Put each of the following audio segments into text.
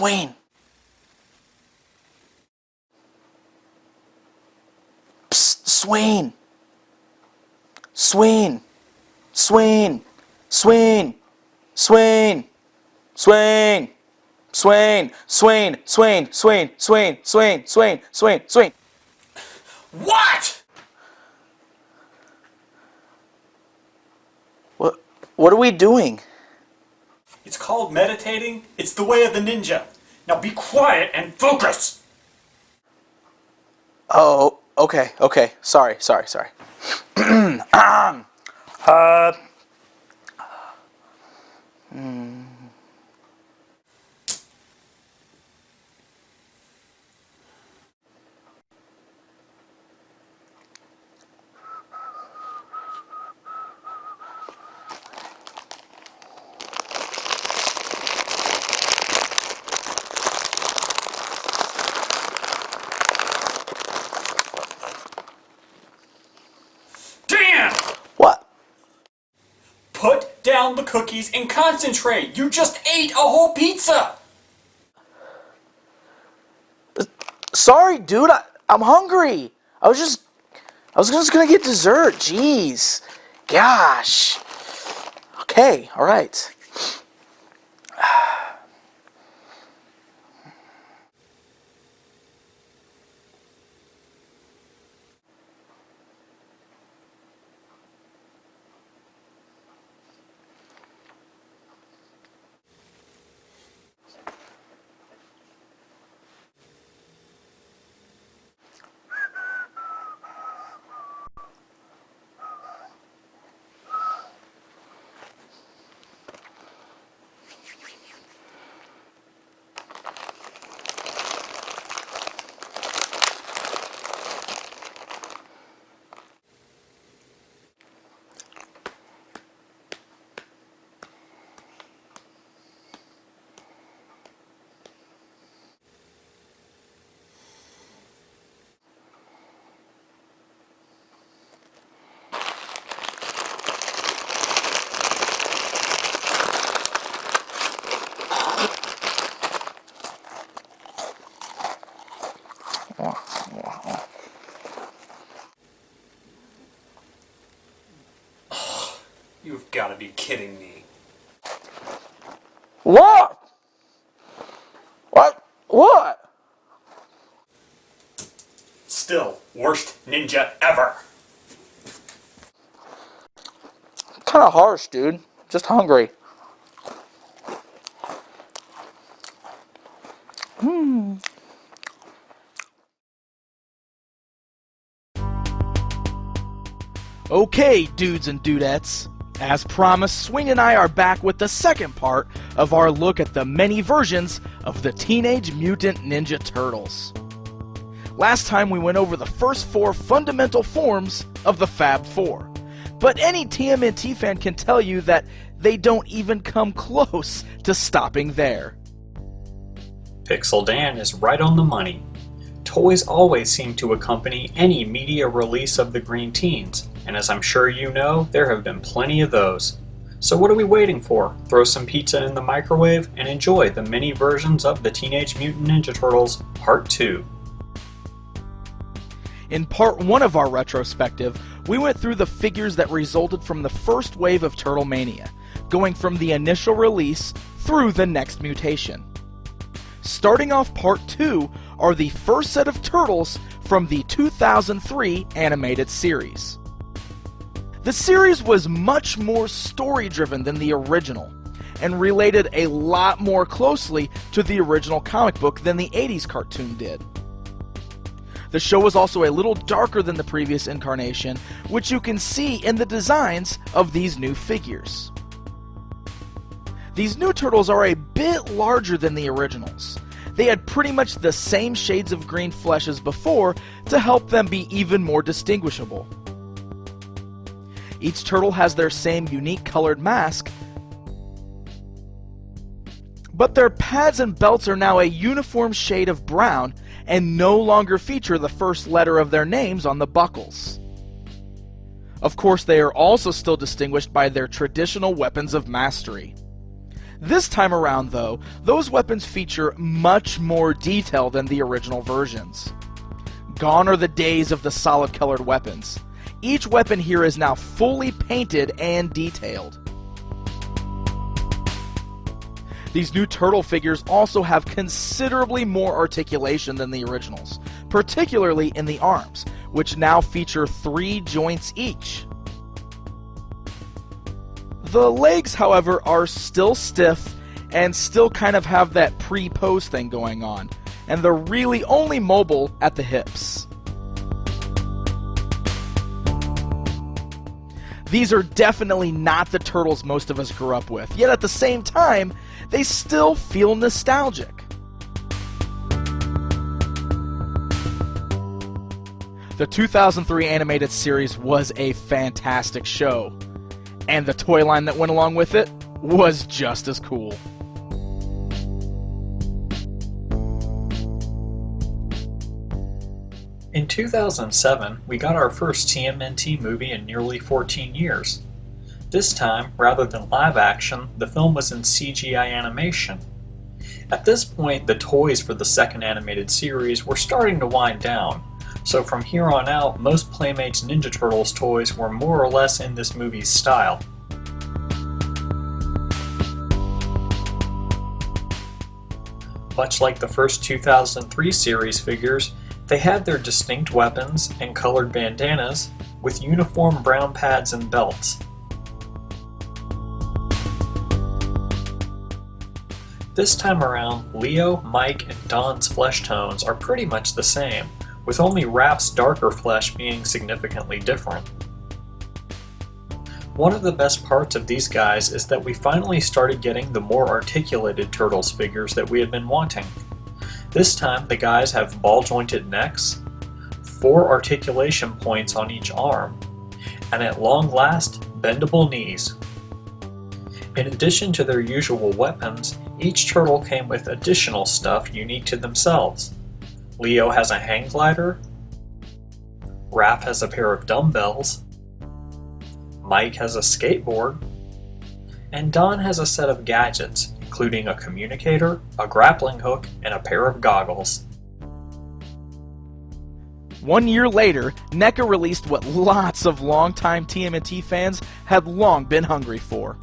Suine. Psst, Suine. Suine. Suine. Suine. Suine. Suine. Suine. Suine. Suine. Suine. Suine. Suine. Suine. Suine. Suine. What? What are we doing? It's called meditating. It's the way of the ninja. Now be quiet and focus. Oh, okay. Sorry. Dan! What? Put down the cookies and concentrate. You just ate a whole pizza. Sorry, dude. I'm hungry. I was just gonna get dessert. Jeez. Gosh. Okay. All right. You've got to be kidding me. What? What? Still, worst ninja ever. Kind of harsh, dude. Just hungry. Okay, dudes and dudettes. As promised, Suine and I are back with the second part of our look at the many versions of the Teenage Mutant Ninja Turtles. Last time we went over the first 4 fundamental forms of the Fab Four, but any TMNT fan can tell you that they don't even come close to stopping there. Pixel Dan is right on the money. Toys always seem to accompany any media release of the Green Teens, and as I'm sure you know, there have been plenty of those. So what are we waiting for? Throw some pizza in the microwave and enjoy the many versions of the Teenage Mutant Ninja Turtles Part 2. In part 1 of our retrospective, we went through the figures that resulted from the first wave of Turtle Mania, going from the initial release through the next mutation. Starting off part 2 are the first set of Turtles from the 2003 animated series. The series was much more story-driven than the original, and related a lot more closely to the original comic book than the 80s cartoon did. The show was also a little darker than the previous incarnation, which you can see in the designs of these new figures. These new Turtles are a bit larger than the originals. They had pretty much the same shades of green flesh as before to help them be even more distinguishable. Each turtle has their same unique colored mask, but their pads and belts are now a uniform shade of brown and no longer feature the first letter of their names on the buckles. Of course, they are also still distinguished by their traditional weapons of mastery. This time around, though, those weapons feature much more detail than the original versions. Gone are the days of the solid-colored weapons. Each weapon here is now fully painted and detailed. These new turtle figures also have considerably more articulation than the originals, particularly in the arms, which now feature 3 joints each. The legs, however, are still stiff and still kind of have that pre-pose thing going on, and they're really only mobile at the hips. These are definitely not the turtles most of us grew up with, yet at the same time, they still feel nostalgic. The 2003 animated series was a fantastic show, and the toy line that went along with it was just as cool. In 2007, we got our first TMNT movie in nearly 14 years. This time, rather than live action, the film was in CGI animation. At this point, the toys for the second animated series were starting to wind down, so from here on out, most Playmates Ninja Turtles toys were more or less in this movie's style. Much like the first 2003 series figures, they had their distinct weapons and colored bandanas with uniform brown pads and belts. This time around, Leo, Mike, and Don's flesh tones are pretty much the same, with only Raph's darker flesh being significantly different. One of the best parts of these guys is that we finally started getting the more articulated Turtles figures that we had been wanting. This time the guys have ball-jointed necks, 4 articulation points on each arm, and at long last, bendable knees. In addition to their usual weapons, each turtle came with additional stuff unique to themselves. Leo has a hang glider, Raph has a pair of dumbbells, Mike has a skateboard, and Don has a set of gadgets, including a communicator, a grappling hook, and a pair of goggles. 1 year later, NECA released what lots of longtime TMNT fans had long been hungry for.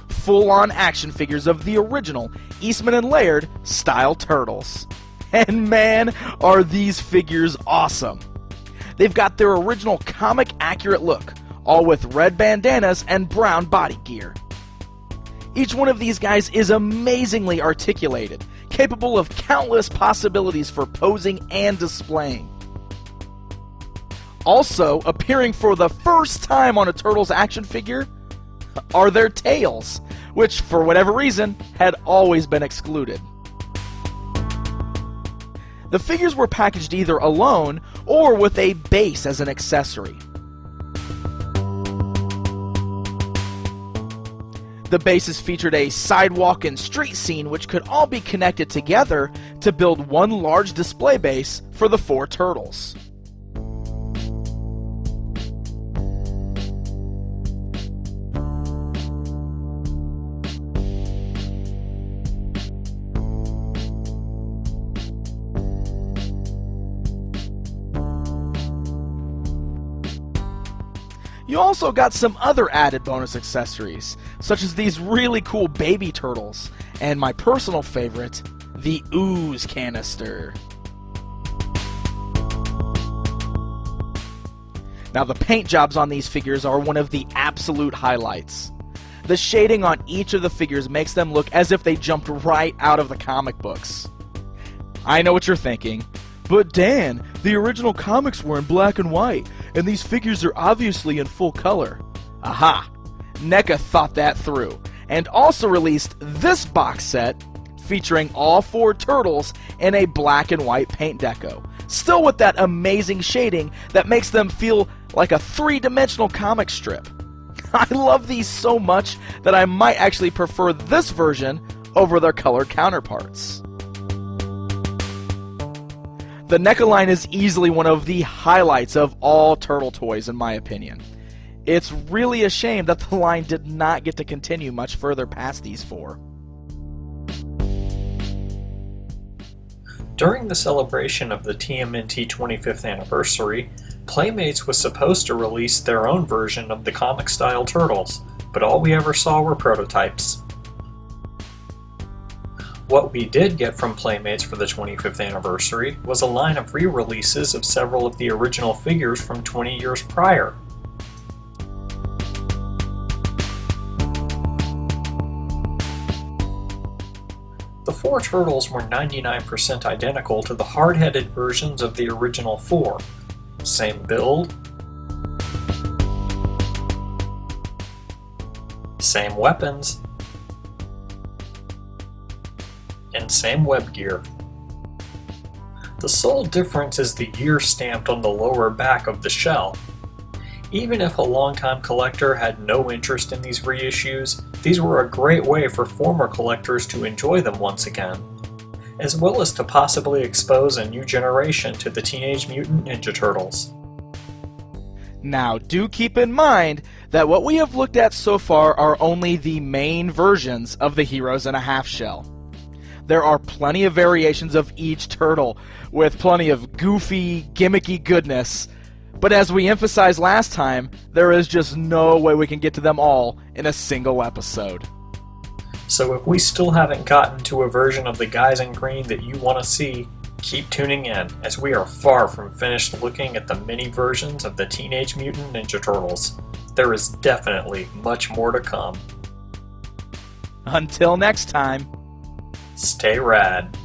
Full-on action figures of the original Eastman and Laird style Turtles. And man, are these figures awesome! They've got their original comic-accurate look, all with red bandanas and brown body gear. Each one of these guys is amazingly articulated, capable of countless possibilities for posing and displaying. Also, appearing for the first time on a Turtles action figure are their tails, which, for whatever reason, had always been excluded. The figures were packaged either alone or with a base as an accessory. The bases featured a sidewalk and street scene which could all be connected together to build one large display base for the 4 turtles. You also got some other added bonus accessories, such as these really cool baby turtles, and my personal favorite, the ooze canister. Now the paint jobs on these figures are one of the absolute highlights. The shading on each of the figures makes them look as if they jumped right out of the comic books. I know what you're thinking, but Dan, the original comics were in black and white, and these figures are obviously in full color. Aha! NECA thought that through, and also released this box set featuring all 4 turtles in a black and white paint deco, still with that amazing shading that makes them feel like a 3-dimensional comic strip. I love these so much that I might actually prefer this version over their colored counterparts. The NECA line is easily one of the highlights of all Turtle toys in my opinion. It's really a shame that the line did not get to continue much further past these 4. During the celebration of the TMNT 25th anniversary, Playmates was supposed to release their own version of the comic-style Turtles, but all we ever saw were prototypes. What we did get from Playmates for the 25th anniversary was a line of re-releases of several of the original figures from 20 years prior. The 4 Turtles were 99% identical to the hard-headed versions of the original 4. Same build, same weapons, and same web gear. The sole difference is the year stamped on the lower back of the shell. Even if a longtime collector had no interest in these reissues, these were a great way for former collectors to enjoy them once again, as well as to possibly expose a new generation to the Teenage Mutant Ninja Turtles. Now, do keep in mind that what we have looked at so far are only the main versions of the Heroes in a Half Shell. There are plenty of variations of each turtle, with plenty of goofy, gimmicky goodness, but as we emphasized last time, there is just no way we can get to them all in a single episode. So if we still haven't gotten to a version of the guys in green that you want to see, keep tuning in, as we are far from finished looking at the many versions of the Teenage Mutant Ninja Turtles. There is definitely much more to come. Until next time, stay rad.